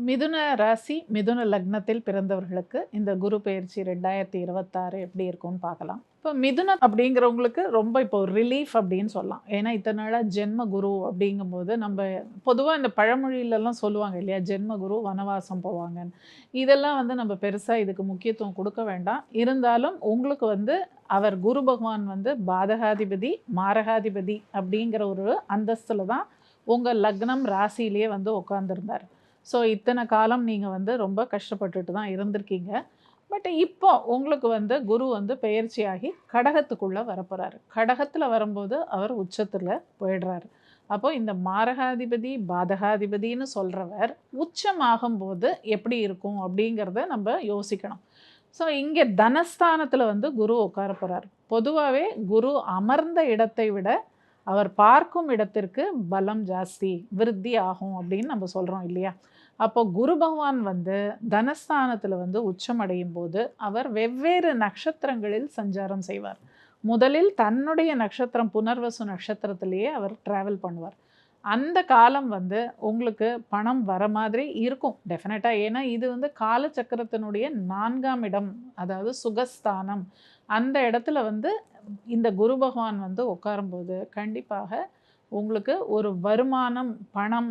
மிதுன ராசி, மிதுன லக்னத்தில் பிறந்தவர்களுக்கு இந்த குரு பெயர்ச்சி 2026 எப்படி இருக்கும்னு பார்க்கலாம். இப்போ மிதுனம் அப்படிங்கிறவங்களுக்கு ரொம்ப இப்போ ரிலீஃப் அப்படின்னு சொல்லலாம். ஏன்னா இத்தனை நாளாக ஜென்ம குரு அப்படிங்கும்போது நம்ம பொதுவாக இந்த பழமொழியிலலாம் சொல்லுவாங்க இல்லையா, ஜென்ம குரு வனவாசம் போவாங்கன்னு. இதெல்லாம் வந்து நம்ம பெருசாக இதுக்கு முக்கியத்துவம் கொடுக்க வேண்டாம். இருந்தாலும் உங்களுக்கு வந்து அவர் குரு பகவான் வந்து பாதகாதிபதி, மாரகாதிபதி அப்படிங்கிற ஒரு அந்தஸ்தில் தான் உங்கள் லக்னம் ராசியிலேயே வந்து உட்காந்துருந்தார். ஸோ இத்தனை காலம் நீங்கள் வந்து ரொம்ப கஷ்டப்பட்டுட்டு தான் இருந்திருக்கீங்க. பட் இப்போ உங்களுக்கு வந்து குரு வந்து பெயர்ச்சியாகி கடகத்துக்குள்ளே வரப்போகிறாரு. கடகத்தில் வரும்போது அவர் உச்சத்தில் போயிடுறாரு. அப்போ இந்த மாரகாதிபதி பாதகாதிபதினு சொல்கிறவர் உச்சமாகும்போது எப்படி இருக்கும் அப்படிங்கிறத நம்ம யோசிக்கணும். ஸோ இங்கே தனஸ்தானத்தில் வந்து குரு உட்கார போகிறார். பொதுவாகவே குரு அமர்ந்த இடத்தை விட அவர் பார்க்கும் இடத்திற்கு பலம் ஜாஸ்தி, விருத்தி ஆகும் அப்படின்னு நம்ம சொல்கிறோம் இல்லையா. அப்போ குரு பகவான் வந்து தனஸ்தானத்தில் வந்து உச்சமடையும் போது அவர் வெவ்வேறு நட்சத்திரங்களில் சஞ்சாரம் செய்வார். முதலில் தன்னுடைய நட்சத்திரம் புனர்வசு நட்சத்திரத்திலேயே அவர் ட்ராவல் பண்ணுவார். அந்த காலம் வந்து உங்களுக்கு பணம் வர மாதிரி இருக்கும் டெஃபினட்டாக. ஏன்னா இது வந்து காலச்சக்கரத்தினுடைய 4ஆம் இடம், அதாவது சுகஸ்தானம். அந்த இடத்துல வந்து இந்த குரு பகவான் வந்து உட்காரும்போது கண்டிப்பாக உங்களுக்கு ஒரு வருமானம், பணம்,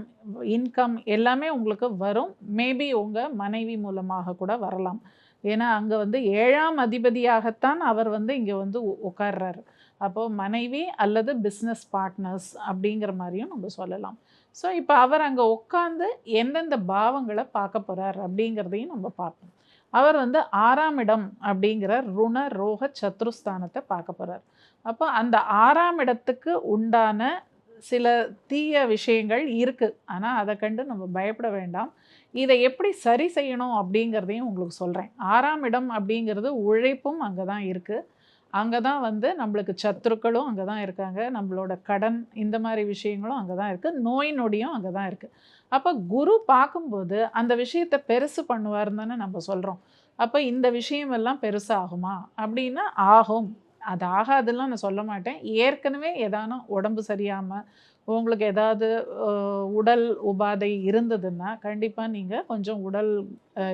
இன்கம் எல்லாமே உங்களுக்கு வரும். மேபி உங்கள் மனைவி மூலமாக கூட வரலாம். ஏன்னா அங்கே வந்து 7ஆம் அதிபதியாகத்தான் அவர் வந்து இங்கே வந்து உட்கார்றாரு. அப்போது மனைவி அல்லது பிஸ்னஸ் பார்ட்னர்ஸ் அப்படிங்கிற மாதிரியும் நம்ம சொல்லலாம். ஸோ இப்போ அவர் அங்கே உட்காந்து எந்தெந்த பாவங்களை பார்க்க போகிறார் அப்படிங்கிறதையும் நம்ம பார்ப்போம். அவர் வந்து 6ஆம் இடம் அப்படிங்கிற ருண ரோக சத்ருஸ்தானத்தை பார்க்க போகிறார். அப்போ அந்த 6ஆம் இடத்துக்கு உண்டான சில தீய விஷயங்கள் இருக்குது. ஆனால் அதை கண்டு நம்ம பயப்பட வேண்டாம். இதை எப்படி சரி செய்யணும் அப்படிங்கிறதையும் உங்களுக்கு சொல்கிறேன். 6ஆம் இடம் அப்படிங்கிறது உழைப்பும் அங்கே தான் இருக்குது. அங்கே தான் வந்து நம்மளுக்கு சத்துருக்களும் அங்கே தான் இருக்காங்க. நம்மளோட கடன் இந்த மாதிரி விஷயங்களும் அங்கே தான் இருக்குது. நோய் நொடியும் அங்கே தான் இருக்குது. அப்போ குரு பார்க்கும்போது அந்த விஷயத்தை பெருசு பண்ணுவார்னு தானே நம்ம சொல்கிறோம். அப்போ இந்த விஷயமெல்லாம் பெருசாகுமா அப்படின்னா ஆகும். அது ஆகாதுலாம் நான் சொல்ல மாட்டேன். ஏற்கனவே ஏதானும் உடம்பு சரியாமல் உங்களுக்கு ஏதாவது உடல் உபாதை இருந்ததுன்னா கண்டிப்பாக நீங்கள் கொஞ்சம் உடல்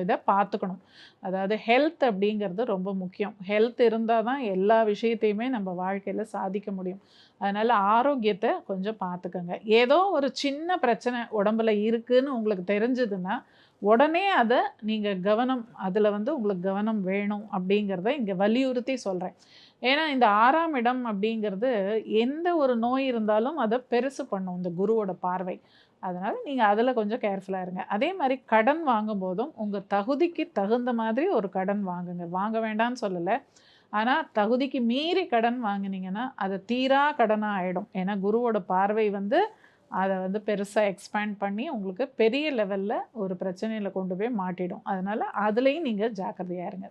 இதை பார்த்துக்கணும். அதாவது ஹெல்த் அப்படிங்கிறது ரொம்ப முக்கியம். ஹெல்த் இருந்தால் தான் எல்லா விஷயத்தையுமே நம்ம வாழ்க்கையில் சாதிக்க முடியும். அதனால் ஆரோக்கியத்தை கொஞ்சம் பார்த்துக்கோங்க. ஏதோ ஒரு சின்ன பிரச்சனை உடம்புல இருக்குதுன்னு உங்களுக்கு தெரிஞ்சதுன்னா உடனே அதை நீங்கள் கவனம், அதில் வந்து உங்களுக்கு கவனம் வேணும் அப்படிங்கிறத இங்கே வலியுறுத்தி சொல்கிறேன். ஏன்னா இந்த 6ஆம் இடம் அப்படிங்கிறது எந்த ஒரு நோய் இருந்தாலும் அதை பெருசு பண்ணும் இந்த குருவோட பார்வை. அதனால் நீங்கள் அதில் கொஞ்சம் கேர்ஃபுல்லாக இருங்க. அதே மாதிரி கடன் வாங்கும்போதும் உங்கள் தகுதிக்கு தகுந்த மாதிரி ஒரு கடன் வாங்குங்க. வாங்க வேண்டாம்னு சொல்லலை. ஆனால் தகுதிக்கு மீறி கடன் வாங்கினீங்கன்னா அது தீரா கடனாக ஆகிடும். ஏன்னா குருவோட பார்வை வந்து அதை வந்து பெருசாக எக்ஸ்பேண்ட் பண்ணி உங்களுக்கு பெரிய லெவலில் ஒரு பிரச்சனையில் கொண்டு போய் மாட்டிடும். அதனால் அதுலேயும் நீங்கள் ஜாக்கிரதையாக இருங்க.